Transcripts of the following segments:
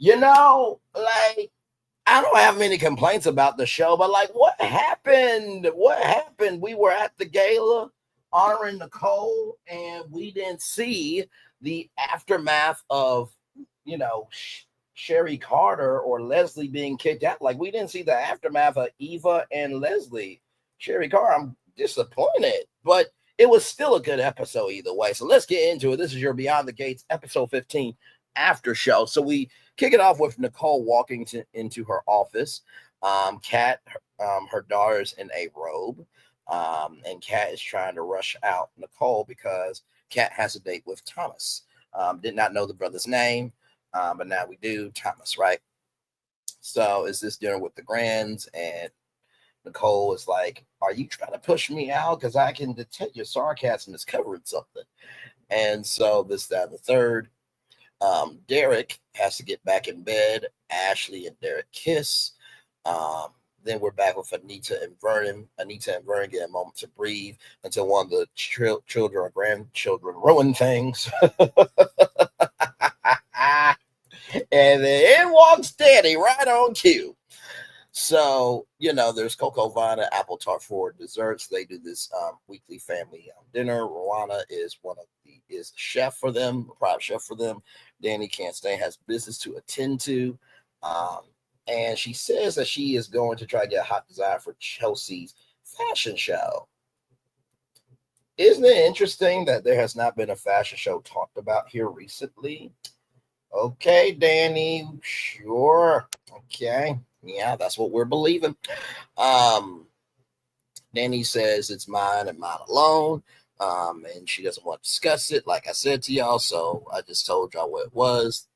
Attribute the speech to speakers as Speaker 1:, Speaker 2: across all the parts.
Speaker 1: Like I don't have many complaints about the show, but like what happened? What happened? We were at the gala honoring Nicole, and we didn't see the aftermath of, you know, Sherry Carter or Leslie being kicked out. Like we didn't see the aftermath of Eva and Leslie. Sherry Carter, I'm disappointed, but it was still a good episode either way. So let's get into it. This is your Beyond the Gates episode 15 after show. So we kick it off with Nicole walking into her office. Kat, her daughter's in a robe, and Kat is trying to rush out Nicole because Kat has a date with Thomas. Did not know the brother's name, but now we do. Thomas, right? So is this dinner with the Grands? And Nicole is like, "Are you trying to push me out? Because I can detect your sarcasm is covering something." And so this, that, and the third. Derek has to get back in bed. Ashley and Derek kiss. Then we're back with Anita and Vernon. Anita and Vernon get a moment to breathe until one of the children or grandchildren ruin things. And then in walks Danny right on cue. So, there's Coco Vana, apple tart for desserts. They do this weekly family dinner. Rwana is is chef for them, a private chef for them. Danny can't stay, has business to attend to. And she says that she is going to try to get a hot design for Chelsea's fashion show. Isn't it interesting that there has not been a fashion show talked about here recently? Okay, Danny, sure. Okay. Yeah, that's what we're believing. Danny says it's mine and mine alone. And she doesn't want to discuss it, like I said to y'all. So I just told y'all what it was,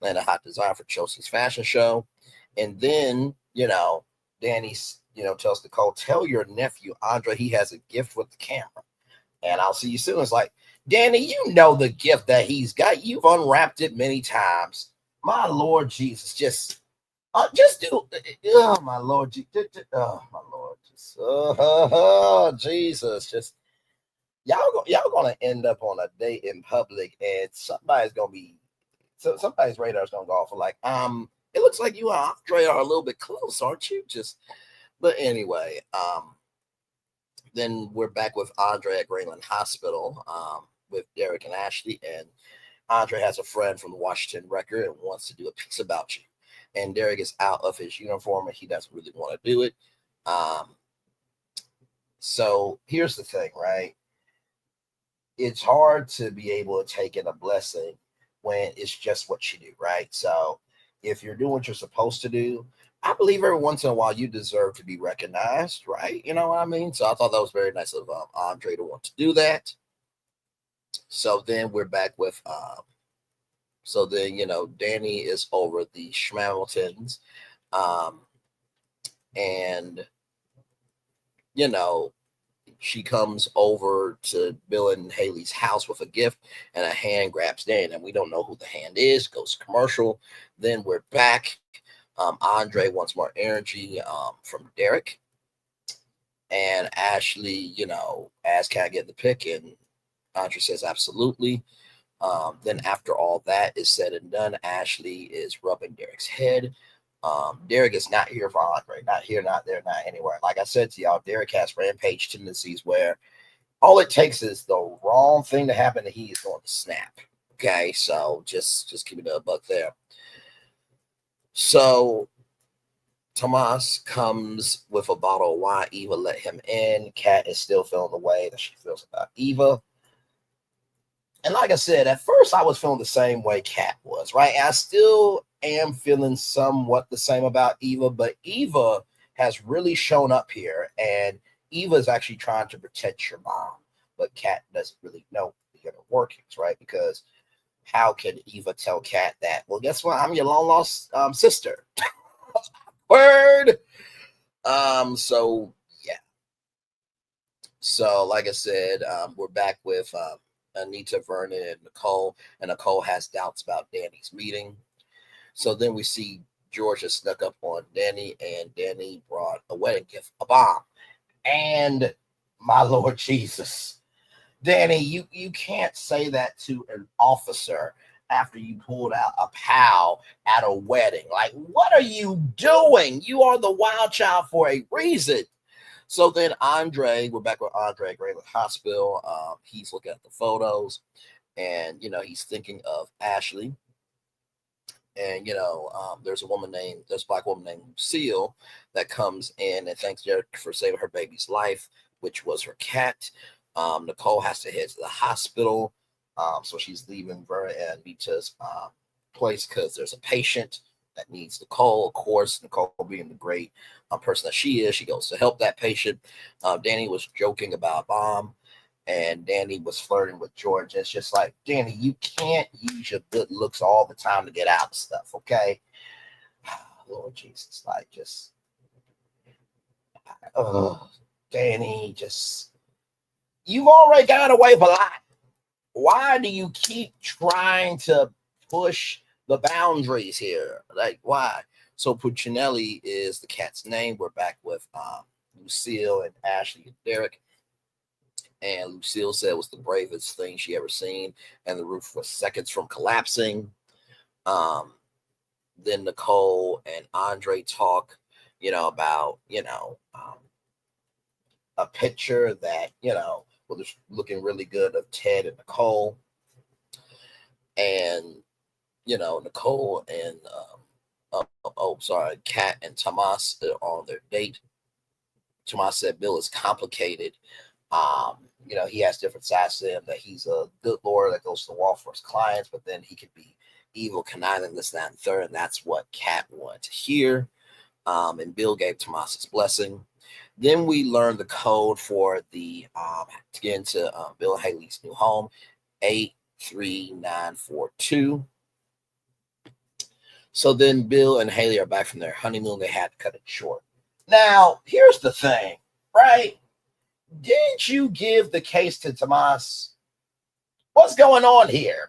Speaker 1: land a hot design for Chelsea's fashion show. And then, Danny, tells Nicole, tell your nephew, Andre, he has a gift with the camera. And I'll see you soon. It's like, Danny, you know the gift that he's got. You've unwrapped it many times. My Lord Jesus, just do. Oh my Lord, oh my Lord, just Jesus, just y'all gonna end up on a date in public, and somebody's somebody's radar's gonna go off. Like, it looks like you and Andre are a little bit close, aren't you? But anyway, then we're back with Andre at Greenland Hospital, with Derek and Ashley, and Andre has a friend from the Washington Record and wants to do a piece about you. And Derek is out of his uniform and he doesn't really want to do it. So here's the thing, right? It's hard to be able to take in a blessing when it's just what you do, right? So if you're doing what you're supposed to do, I believe every once in a while you deserve to be recognized, right? You know what I mean? So I thought that was very nice of Andre to want to do that. So then we're back with Danny is over the Schmamiltons. And she comes over to Bill and Haley's house with a gift, and a hand grabs Danny, and we don't know who the hand is. Goes commercial. Then we're back. Andre wants more energy from Derek. And Ashley, asks, can I get the pick? And Andre says, absolutely. Then after all that is said and done, Ashley is rubbing Derek's head. Derek is not here for Andre. Not here, not there, not anywhere. Like I said to y'all, Derek has rampage tendencies where all it takes is the wrong thing to happen and he is going to snap. Okay, so just keep it a buck there. So Tomas comes with a bottle of wine. Eva let him in. Kat is still feeling the way that she feels about Eva. And like I said, at first I was feeling the same way Kat was, right? And I still am feeling somewhat the same about Eva, but Eva has really shown up here, and Eva is actually trying to protect your mom, but Kat doesn't really know the inner workings, right? Because how can Eva tell Kat that? Well, guess what? I'm your long lost sister. Word. So yeah. So like I said, we're back with Anita, Vernon, and Nicole has doubts about Danny's meeting. So then we see Georgia snuck up on Danny, and Danny brought a wedding gift, a bomb. And my Lord Jesus, Danny, you can't say that to an officer after you pulled out a pal at a wedding. Like, what are you doing? You are the wild child for a reason. So then Andre, we're back with Andre at Greenwood Hospital. He's looking at the photos, and he's thinking of Ashley. And there's a black woman named Lucille that comes in and thanks Derek for saving her baby's life, which was her cat. Nicole has to head to the hospital, so she's leaving Vera and Vita's place because there's a patient that needs Nicole. Of course, Nicole being the great person that she is, she goes to help that patient. Dani was joking about Bomb, and Dani was flirting with George. It's just like, Dani, you can't use your good looks all the time to get out of stuff, okay? Lord Jesus, like, just, Dani, just, you've already got away with a lot. Why do you keep trying to push the boundaries here? Like, why? So Puccinelli is the cat's name. We're back with Lucille and Ashley and Derek. And Lucille said it was the bravest thing she ever seen, and the roof was seconds from collapsing. Then Nicole and Andre talk, about, a picture that, was looking really good of Ted and Nicole. And, Nicole and, Kat and Tomas are on their date. Tomas said Bill is complicated. He has different sides to him, that he's a good lawyer that goes to the wall for his clients, but then he could be evil, conniving, this, that, and third, and that's what Kat wanted to hear. And Bill gave Tomas his blessing. Then we learned the code for the to get into Bill and Haley's new home, 83942. So then Bill and Haley are back from their honeymoon. They had to cut it short. Now, here's the thing, right? Didn't you give the case to Tomas? What's going on here?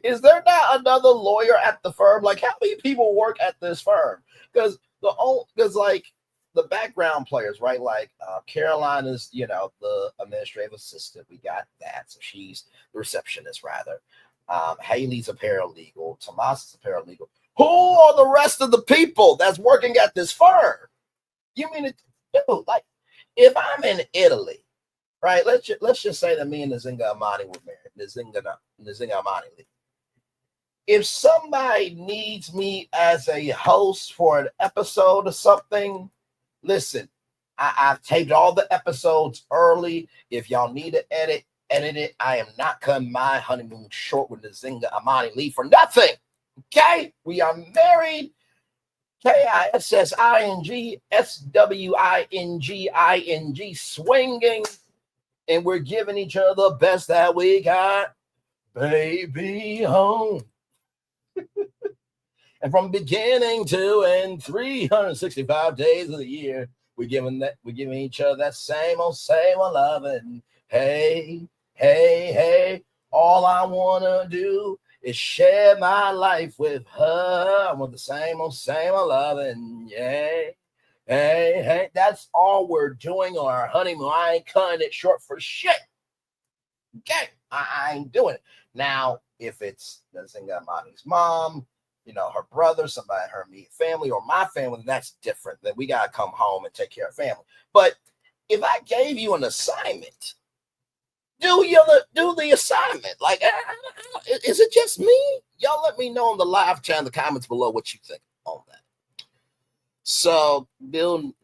Speaker 1: Is there not another lawyer at the firm? Like, how many people work at this firm? Because the background players, right? Like Caroline is, the administrative assistant. We got that. So she's the receptionist, rather. Haley's a paralegal. Tomas is a paralegal. Who are the rest of the people that's working at this firm? You mean it? Dude, like, if I'm in Italy, right? Let's just say that me and Nzinga Amani were married. Nzinga Amani. If somebody needs me as a host for an episode or something, listen, I've taped all the episodes early. If y'all need to edit it. I am not cutting my honeymoon short with Nzinga Amani Lee for nothing. Okay? We are married. KISSING SWINGING, swinging, and we're giving each other the best that we got. Baby home. And from beginning to end, 365 days of the year, we're giving each other that same old loving. Hey, hey, hey, all I wanna do is share my life with her. I want the same old loving. Yeah. Hey, hey, that's all we're doing on our honeymoon. I ain't cutting it short for shit. Okay, I ain't doing it. Now, if it's Nzinga Amani's mom, her brother, somebody in her immediate family, or my family, that's different. Then we got to come home and take care of family. But if I gave you an assignment, do the assignment. Like, is it just me? Y'all let me know in the live chat in the comments below what you think on that. So Bill,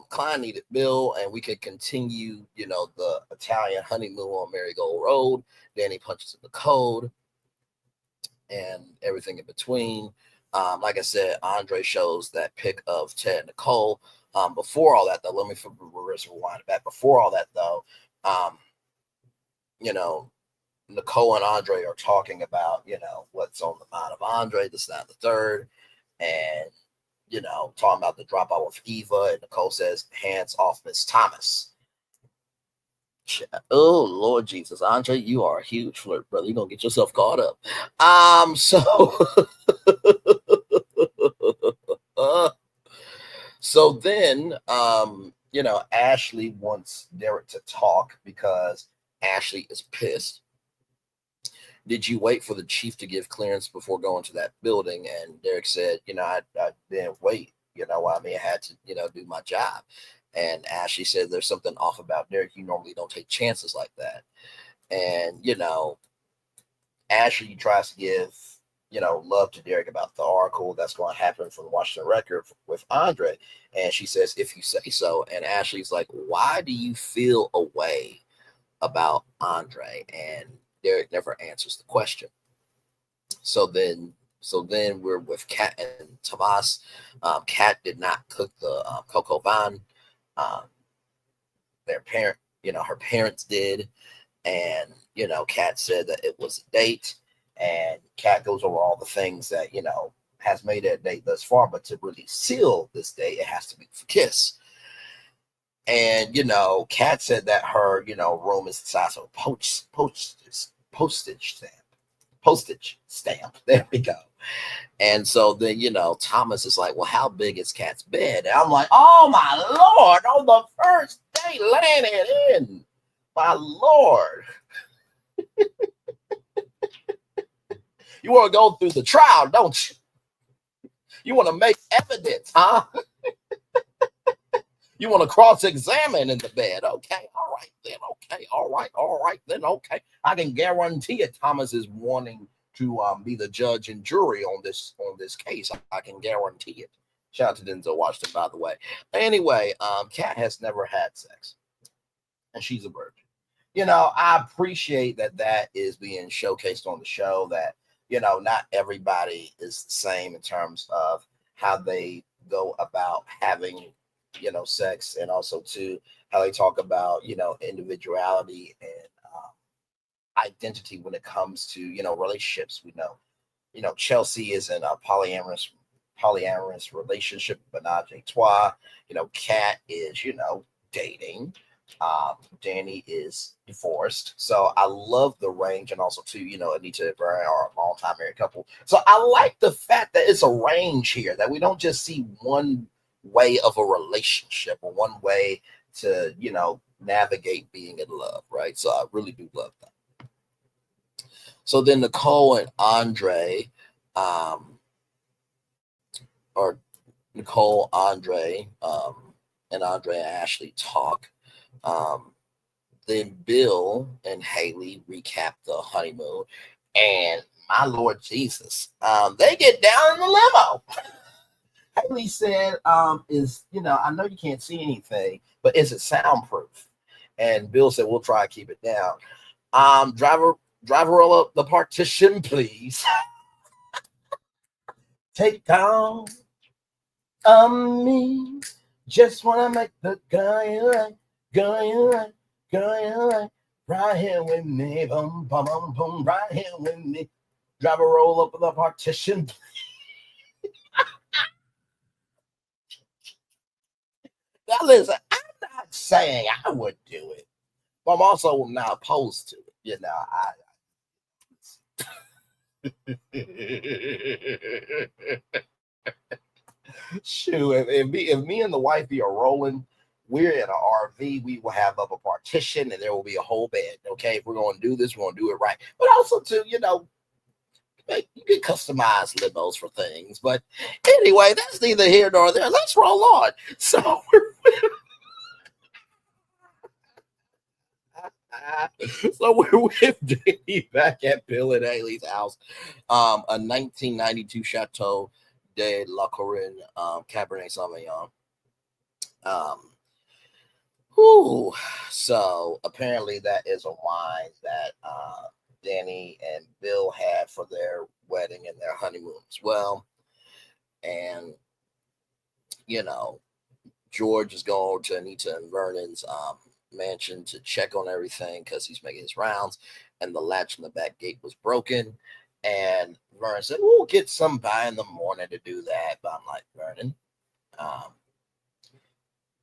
Speaker 1: Klein needed Bill, and we could continue, the Italian honeymoon on Marigold Road. Dani punches in the code and everything in between. Like I said, Andre shows that pic of Ted and Nicole. Before all that, though, let me rewind it back. Before all that, though, Nicole and Andre are talking about, what's on the mind of Andre, this, that, the third, and, talking about the dropout with Eva, and Nicole says, hands off Miss Thomas. Oh, Lord Jesus, Andre, you are a huge flirt, brother. You're going to get yourself caught up. So then, Ashley wants Derek to talk because Ashley is pissed. did you wait for the chief to give clearance before going to that building? And Derek said, I didn't wait. I mean, I had to, do my job. And Ashley said, there's something off about Derek. You normally don't take chances like that. And, Ashley tries to give, love to Derek about the article that's going to happen from the Washington Record with Andre. And she says, if you say so. And Ashley's like, why do you feel a way about Andre? And Derek never answers the question. So then we're with Kat and Tomas. Kat did not cook the coco van. Their parent, her parents did. And, Kat said that it was a date. And Kat goes over all the things that, has made that date thus far. But to really seal this date, it has to be for kiss. And, Kat said that her, room is the size of a postage stamp. There we go. And so then, Thomas is like, well, how big is Kat's bed? And I'm like, oh, my Lord, on the first day laying it in. My Lord. You want to go through the trial, don't you? You want to make evidence, huh? You want to cross-examine in the bed. Okay, all right then. Okay, all right then. Okay, I can guarantee it. Thomas is wanting to be the judge and jury on this case. I can guarantee it. Shout out to Denzel Washington, by the way. Anyway, Kat has never had sex, and she's a virgin. I appreciate that is being showcased on the show. That not everybody is the same in terms of how they go about having sex, and also too how they talk about individuality and identity when it comes to relationships. We know Chelsea is in a polyamorous relationship with Menage a Trois. Kat is dating. Dani is divorced. So I love the range, and also too Anita and Brian are a long time married couple. So I like the fact that it's a range here, that we don't just see one way of a relationship or one way to navigate being in love, right? So I really do love that. So then Nicole and Andre and Ashley talk. Then Bill and Haley recap the honeymoon, and my Lord Jesus, they get down in the limo. Haley said, I know you can't see anything, but is it soundproof? And Bill said, we'll try to keep it down. Driver, roll up the partition, please. Take down on me. Just want to make the guy right. Right here with me. Boom, boom, boom, boom. Right here with me. Driver, roll up the partition, please. Now listen, I'm not saying I would do it, but I'm also not opposed to it. Shoot, if me and the wifey are rolling, we're in an RV, we will have up a partition and there will be a whole bed. Okay, if we're going to do this, we're going to do it right. But also too, you can customize limos for things. But anyway, that's neither here nor there. Let's roll on. So we're with Dani back at Bill and Haley's house. A 1992 Chateau de la Corinne Cabernet Sauvignon. So apparently that is a wine that Dani and Bill had for their wedding and their honeymoon as well. And George is going to Anita and Vernon's mansion to check on everything because he's making his rounds, and the latch on the back gate was broken. And Vernon said, we'll get some by in the morning to do that. But I'm like, Vernon,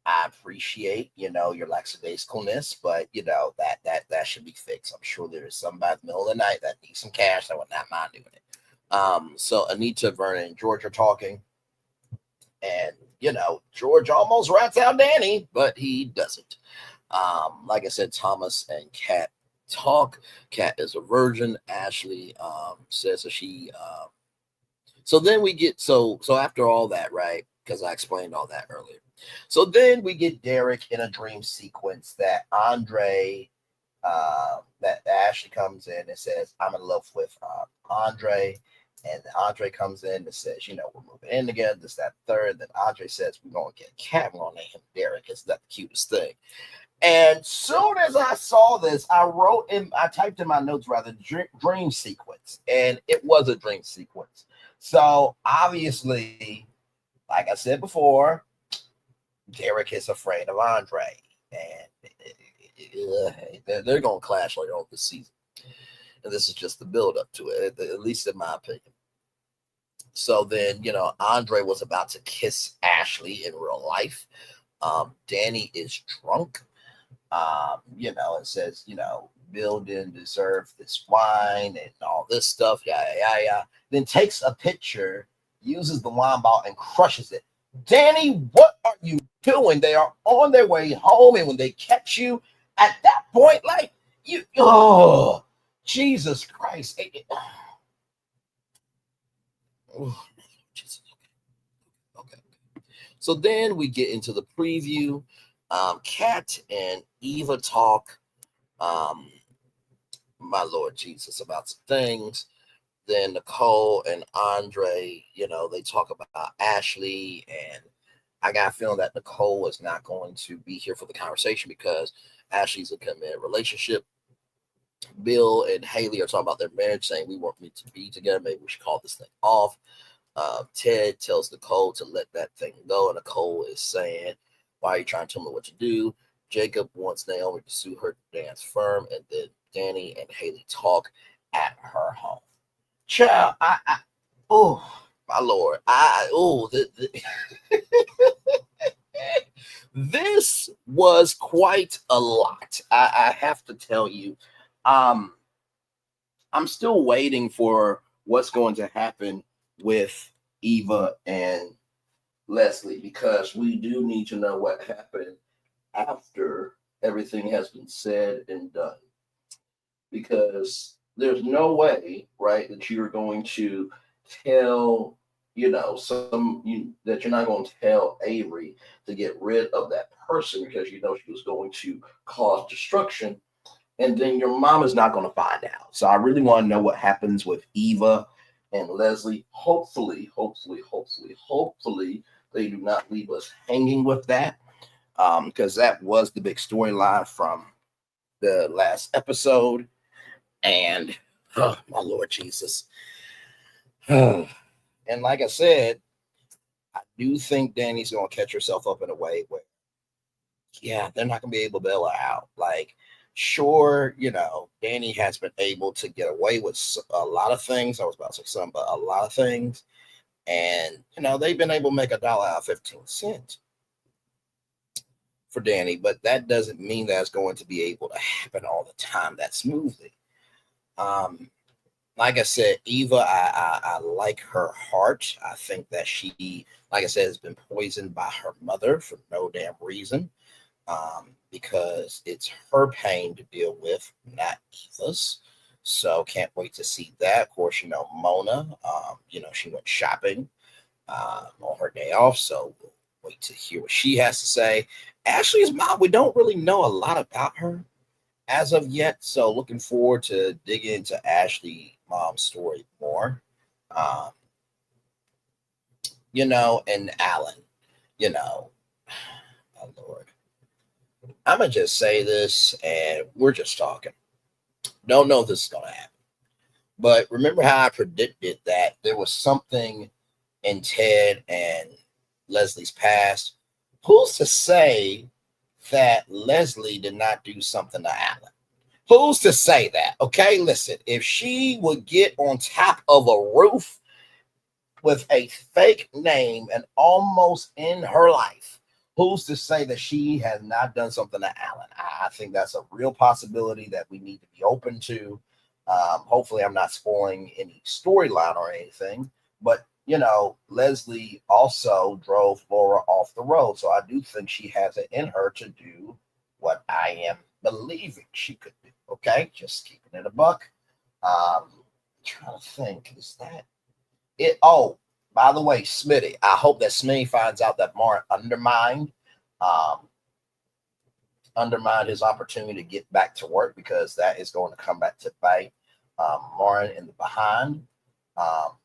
Speaker 1: I appreciate, your lackadaisicalness, but that should be fixed. I'm sure there is some by the middle of the night that needs some cash. I would not mind doing it. So Anita, Vernon, and George are talking, and George almost rats out Dani, but he doesn't. Like I said, Thomas and Kat talk. Kat is a virgin. Ashley says that she so then we get so after all that, right? Because I explained all that earlier. So then we get Derek in a dream sequence that that Ashley comes in and says, I'm in love with Andre. And Andre comes in and says, we're moving in together, this, that, third. Then Andre says, we're going to get a cat. We're going to name him Derek. It's not the cutest thing. And soon as I saw this, I typed in my notes rather dream sequence. And it was a dream sequence. So obviously, like I said before, Derek is afraid of Andre. And they're going to clash later on this season. And this is just the build up to it, at least in my opinion. So then, Andre was about to kiss Ashley in real life. Dani is drunk. And says, Bill didn't deserve this wine and all this stuff. Yeah. Then takes a picture, uses the wine bottle and crushes it. Dani, what are you doing? They are on their way home. And when they catch you at that point, Jesus Christ. Okay. So then we get into the preview. Kat and Eva talk, my Lord Jesus, about some things. Then Nicole and Andre, they talk about Ashley, and I got a feeling that Nicole is not going to be here for the conversation because Ashley's a committed relationship. Bill and Haley are talking about their marriage, saying we weren't meant to be together. Maybe we should call this thing off. Ted tells Nicole to let that thing go, and Nicole is saying, why are you trying to tell me what to do? Jacob wants Naomi to sue her dance firm, and then Dani and Haley talk at her home. Child, oh my Lord, this was quite a lot. I have to tell you, I'm still waiting for what's going to happen with Eva and Leslie, because we do need to know what happened after everything has been said and done. Because there's no way, right, that you're going to tell, that you're not going to tell Avery to get rid of that person because she was going to cause destruction. And then your mom is not going to find out. So I really want to know what happens with Eva and Leslie. Hopefully, they do not leave us hanging with that, because that was the big storyline from the last episode. And oh my Lord Jesus. And like I said, I do think Dani's going to catch herself up in a way where, yeah, they're not going to be able to bail her out. Like, sure, Dani has been able to get away with a lot of things. I was about to say something, but a lot of things. And, they've been able to make $1 out of 15 cents for Dani, but that doesn't mean that's going to be able to happen all the time that smoothly. Like I said, Eva, I like her heart. I think that she, like I said, has been poisoned by her mother for no damn reason, because it's her pain to deal with, not Eva's. So can't wait to see that. Of course, Mona, she went shopping on her day off, so we'll wait to hear what she has to say. Ashley's mom, we don't really know a lot about her as of yet, so looking forward to digging into Ashley mom's story more. And Alan, oh Lord, I'm gonna just say this, and we're just talking. Don't know if this is gonna happen, but remember how I predicted that there was something in Ted and Leslie's past? Who's to say that Leslie did not do something to Alan? Who's to say that? Okay, listen, if she would get on top of a roof with a fake name and almost in her life, who's to say that she has not done something to Alan? I think that's a real possibility that we need to be open to. Hopefully, I'm not spoiling any storyline or anything, but Leslie also drove Laura off the road. So I do think she has it in her to do what I am believing she could do. Okay, just keeping it a buck. Trying to think, is that it? Oh, by the way, Smitty, I hope that Smitty finds out that Martin um, undermined his opportunity to get back to work, because that is going to come back to bite Martin in the behind. Um,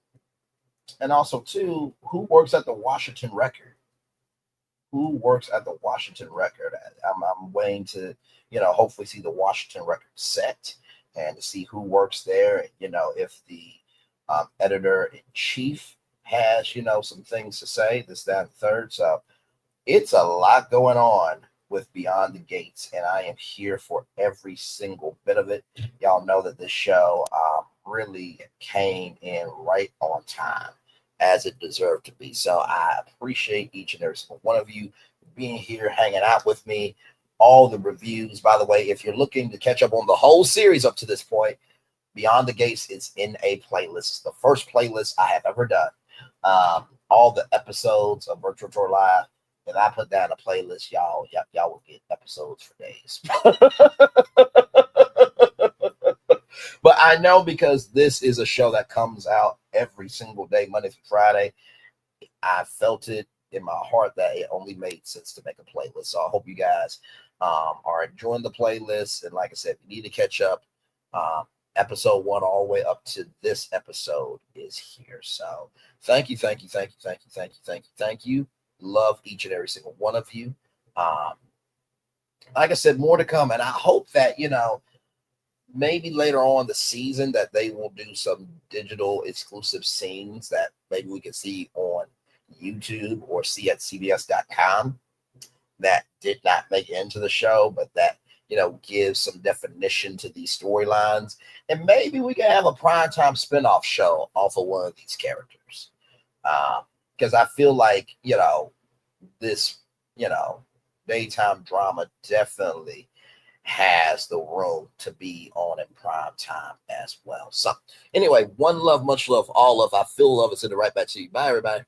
Speaker 1: and also, too, who works at the Washington Record? Who works at the Washington Record? I'm waiting to, hopefully see the Washington Record set and to see who works there. If the editor in chief has, some things to say, this, that, and third. So it's a lot going on with Beyond the Gates, and I am here for every single bit of it. Y'all know that this show really came in right on time, as it deserved to be. So I appreciate each and every single one of you being here, hanging out with me, all the reviews. By the way, if you're looking to catch up on the whole series up to this point, Beyond the Gates is in a playlist. It's the first playlist I have ever done. All the episodes of Virtual Tour Live, and I put that in a playlist, y'all will get episodes for days. But I know, because this is a show that comes out every single day, Monday through Friday, I felt it in my heart that it only made sense to make a playlist. So I hope you guys are enjoying the playlist. And like I said, if you need to catch up, episode 1 all the way up to this episode is here. So thank you. Love each and every single one of you. Like I said, more to come. And I hope that, maybe later on the season that they will do some digital exclusive scenes that maybe we can see on YouTube or see at CBS.com that did not make it into the show, but that, gives some definition to these storylines. And maybe we can have a primetime spinoff show off of one of these characters. Because I feel like, this, daytime drama definitely has the room to be on in prime time as well. So anyway, one love, much love, all love. I feel love. It's in the right back to you. Bye, everybody.